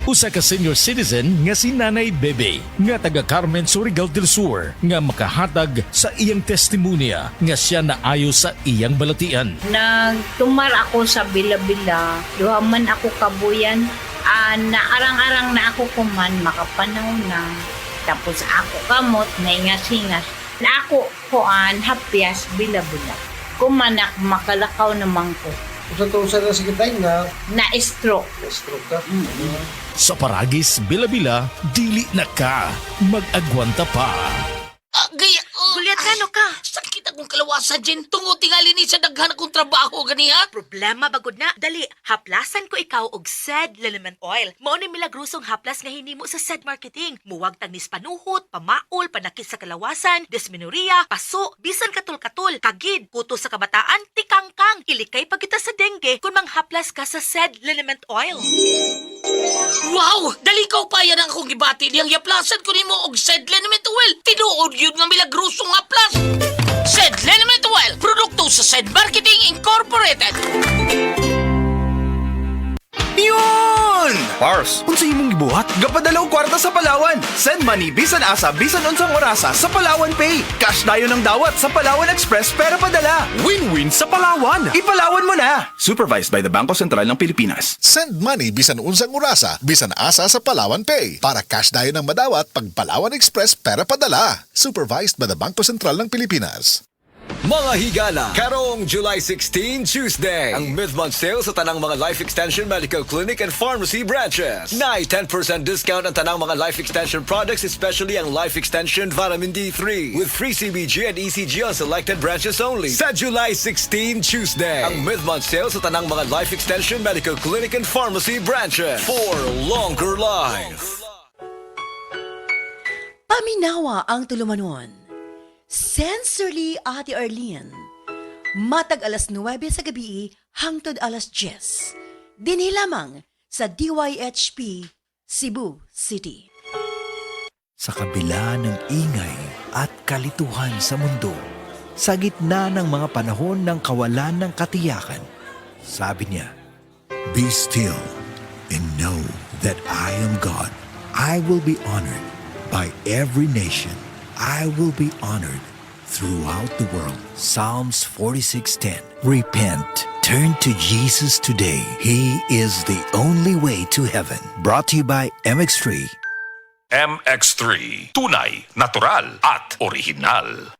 Usa ka senior citizen nga si Nanay Bebe nga taga Carmen, Surigao del Sur nga makahatag sa iyang testimonya nga siya naayo sa iyang balatian. Nagtumar ako sa Bila-Bila, duha man ako kabuyan, naarang-arang na ako kuman, makapanaw na. Tapos ako kamot, naingas-ingas. Na ako kuan, hapyas, Bila-Bila. Kumanak, makalakaw naman ko. Usa na sige tayo nga Na-stroke. stroke ka. Sa Paragis, Bila-Bila, dili na ka mag-agwanta pa. Gaya, Gulyat ka, no ka? Sakit akong kalawasan, Jen. Tungod tingali ni sa daghan akong trabaho, ganiha. Problema bagod na. Dali, haplasan ko ikaw og SED Liniment Oil. Mao ni milagrosong haplas nga hinimo sa SED Marketing. Muwag tagnis panuhot, pamaol, panakit sa kalawasan, dysmenorrhea, paso, bisan katul-katul, kagid, kuto sa kabataan, tikangkang. Ilikay pagkita sa dengue kung manghaplas ka sa SED Liniment Oil. Wow! Dali ka pa yan ang akong gibati. Diyang yaplasan ko nimo og SED Liniment Oil. Tinuod yun nga milagrosong haplas. SED Liniment Oil. Produkto sa SED Marketing Incorporated. Yun! Pars, unsay imong gibuhat? Gapadalaw kwarta sa Palawan. Send money bisan asa bisan unsang orasa sa Palawan Pay. Cash dayon ang dawat sa Palawan Express pero padala. Win-win sa Palawan. Ipalawan mo na. Supervised by the Bangko Sentral ng Pilipinas. Send money bisan unsang orasa, bisan asa sa Palawan Pay. Para cash dayon ng madawat pag Palawan Express pera padala. Supervised by the Bangko Sentral ng Pilipinas. Mga higala, karong July 16, Tuesday, ang mid-month sale sa tanang mga Life Extension Medical Clinic and Pharmacy branches. Nai 10% discount ang tanang mga Life Extension products, especially ang Life Extension Vitamin D3, with free CBG and ECG on selected branches only. Sa July 16, Tuesday, ang mid-month sale sa tanang mga Life Extension Medical Clinic and Pharmacy branches for longer life. Paminawa ang tulumanon. Sensorily, Ate Arlene. Matag alas 9 sa gabi hangtod alas 10. Dinhi lamang sa DYHP, Cebu City. Sa kabila ng ingay at kalituhan sa mundo, sa gitna ng mga panahon ng kawalan ng katiyakan, sabi niya, "Be still and know that I am God. I will be honored by every nation. I will be honored throughout the world." Psalms 46:10. Repent. Turn to Jesus today. He is the only way to heaven. Brought to you by MX3. MX3. Tunay, natural at original.